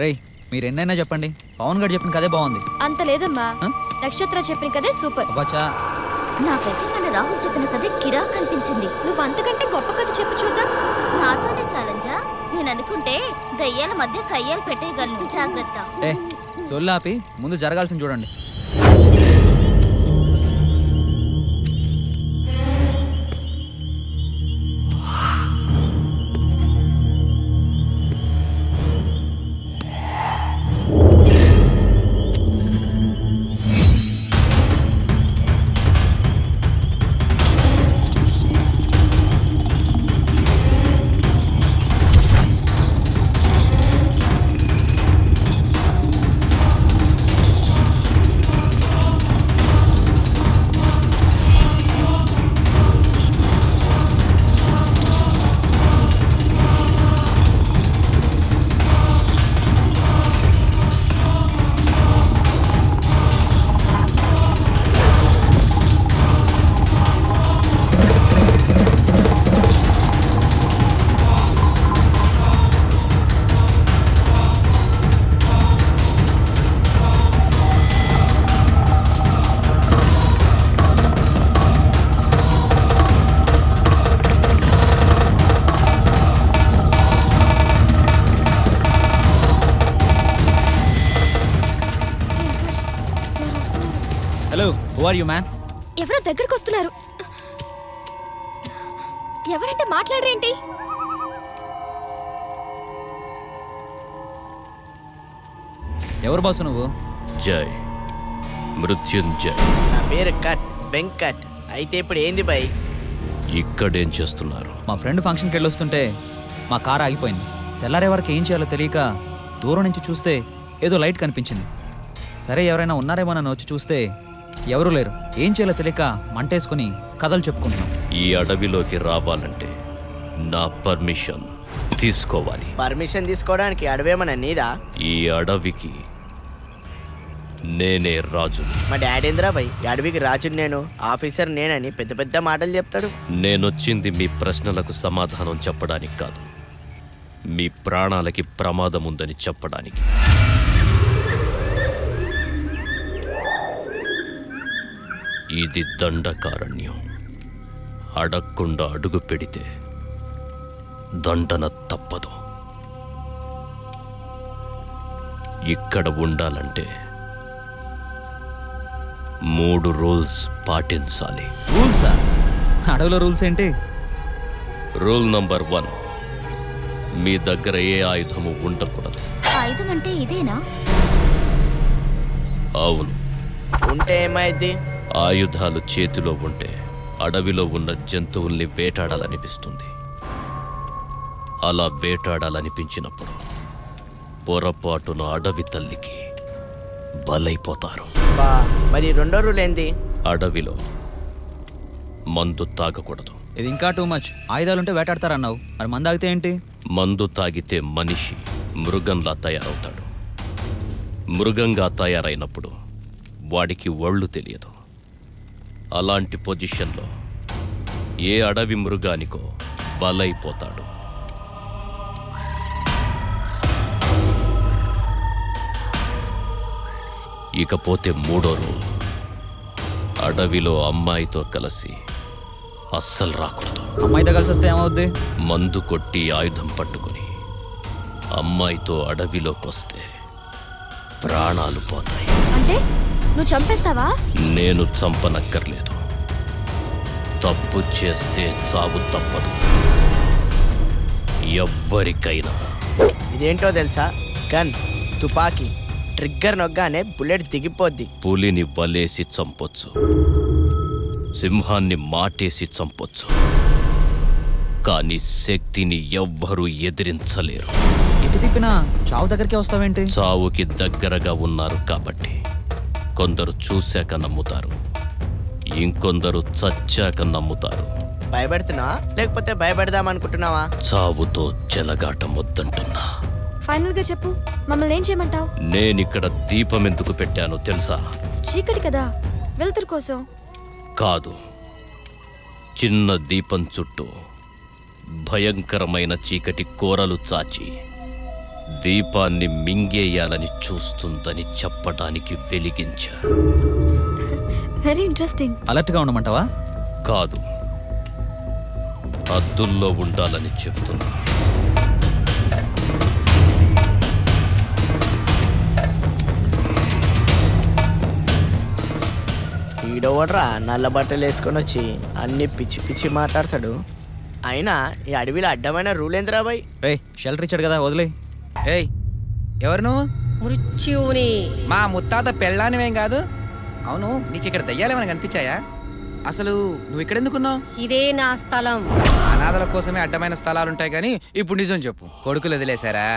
రేయ్ మీరు ఎన్నైనా చెప్పండి, పవన్ గారు చెప్పిన కదే బాగుంది. అంత లేదమ్మా, నక్షత్ర చెప్పిన కదే సూపర్. నాకైతే మన రాహుల్ చెప్పిన కదే కిరాక్ కనిపించింది. నువ్వు అంతకంటే గొప్ప కథ చెప్పు చూద్దాం. నాతోనే ఛాలెంజా? నేను అనుకుంటే దయ్యాల మధ్య కయ్యాలు పెట్టేయగలను. జాగ్రత్త. సొల్లాపి ముందు జరగాల్సింది చూడండి. ఎవరో దగ్గరకు వస్తున్నారు. ఎవరంటే మాట్లాడరేంటి? ఎవరు బాసు నువ్వు? జై మృత్యుంజయ్. నా పేరు కట్ వెంకట్. అయితే ఇప్పుడు ఏంది బై? ఇక్కడేం చేస్తున్నారు? మా ఫ్రెండ్ ఫంక్షన్కి వెళ్ళొస్తుంటే మా కారు ఆగిపోయింది. తెల్లారే వరకు ఏం చేయాలో తెలియక దూరం నుంచి చూస్తే ఏదో లైట్ కనిపించింది. సరే ఎవరైనా ఉన్నారేమోనని వచ్చి చూస్తే ఎవరూ లేరు. ఏం చేయాలో తెలియక మంటేసుకుని కథలు చెప్పుకుంటున్నాం. ఈ అడవిలోకి రావాలంటే నా పర్మిషన్ తీసుకోవాలి. పర్మిషన్ తీసుకోవడానికి అడవేమన్నా నీదా? ఈ అడవికి నేనే రాజు. మా డాడీంద్రా భయ్, అడవికి రాజు నేను, ఆఫీసర్ నేనని పెద్ద పెద్ద మాటలు చెప్తాడు. నేనొచ్చింది మీ ప్రశ్నలకు సమాధానం చెప్పడానికి కాదు, మీ ప్రాణాలకి ప్రమాదం ఉందని చెప్పడానికి. ఇది దండకారణ్యం. అడగకుండా అడుగు పెడితే దండన తప్పదు. ఇక్కడ ఉండాలంటే 3 రూల్స్ పాటించాలి. రూల్సా? అడవిలో రూల్స్ ఏంటి? రూల్ నంబర్ 1, మీ దగ్గర ఏ ఆయుధము ఉండకూడదు. ఆయుధం అంటే ఇదేనా? అవును. ఉంటే ఏమైంది? ఆయుధాలు చేతిలో ఉంటే అడవిలో ఉన్న జంతువుల్ని వేటాడాలనిపిస్తుంది. అలా వేటాడాలనిపించినప్పుడు పొరపాటున అడవి తల్లికి బలైపోతారు. మరి రెండో రూల్ ఏంది? అడవిలో మందు తాగకూడదు. ఇది ఇంకా టూ మచ్. ఆయుధాలుంటే వేటాడతారన్నావు, మరి మందు తాగితే ఏంటి? మందు తాగితే మనిషి మృగంలా తయారవుతాడు. మృగంగా తయారైనప్పుడు వాడికి ఒళ్ళు తెలియదు. అలాంటి పొజిషన్లో ఏ అడవి మృగానికో బలైపోతాడు. ఇకపోతే 3వ రూల్, అడవిలో అమ్మాయితో కలిసి అస్సలు రాకూడదు. అమ్మాయితో కలిసి వస్తే ఏమవుద్ది? మందు కొట్టి ఆయుధం పట్టుకుని అమ్మాయితో అడవిలోకి వస్తే ప్రాణాలు పోతాయి. అంటే నువ్వు చంపేస్తావా? నేను చంపనక్కర్లేదు. తప్పు చేస్తే చావు తప్పదు ఎవ్వరికైనా. ఇదేంటో తెలుసా? గన్, తుపాకీ, ట్రిగ్గర్ నొగ్గానే బుల్లెట్ దిగిపోద్ది. పులిని వలేసి చంపొచ్చు, సింహాన్ని మాటేసి చంపొచ్చు, కానీ శక్తిని ఎవ్వరూ ఎదిరించలేరు. ఎటు తిప్పినా చావు దగ్గరికి వస్తావేంటి? చావుకి దగ్గరగా ఉన్నారు కాబట్టి కొందరు చూశాక నమ్ముతారు, ఇంకొందరు చచ్చాక నమ్ముతారు. భయపెడుతున్నావా లేకపోతే భయపెడదామనుకుంటున్నావా? చావుతో చెలగాటం వద్దంటున్నా. ఫైనల్ గా చెప్పు, మమ్మల్ని ఏం చేయమంటావు? నేనిక్కడ దీపం ఎందుకు పెట్టానో తెలుసా? చీకటి కదా, వెలుతురు కోసం. కాదు, చిన్న దీపం చుట్టూ భయంకరమైన చీకటి కోరలు చాచి దీపాన్ని మింగేయాలని చూస్తుందని చెప్పడానికి వెలిగించా. Very interesting. అలర్ట్గా ఉండమంటావా? కాదు, హద్దుల్లో ఉండాలని చెప్తున్నా. ఈడోవడ్రా నల్ల బట్టలు వేసుకొని వచ్చి అన్ని పిచ్చి పిచ్చి మాట్లాడతాడు. అయినా ఈ అడవిలో అడ్డమైన రూల్ ఏందిరా బాయ్? రే షెల్టర్ ఇచ్చాడు కదా, వదిలే. ఏయ్, ఎవరు నువ్వు? మృత్యువుని. మా ముత్తాత పెళ్ళానివేం కాదు. అవును, నీకు ఇక్కడ దయ్యాలేమైనా కనిపించాయా? అసలు నువ్వు ఇక్కడ ఎందుకున్నావు? ఇదే నా స్థలం. అనాథల కోసమే అడ్డమైన స్థలాలుంటాయి కానీ ఇప్పుడు నిజం చెప్పు, కొడుకులు వదిలేశారా?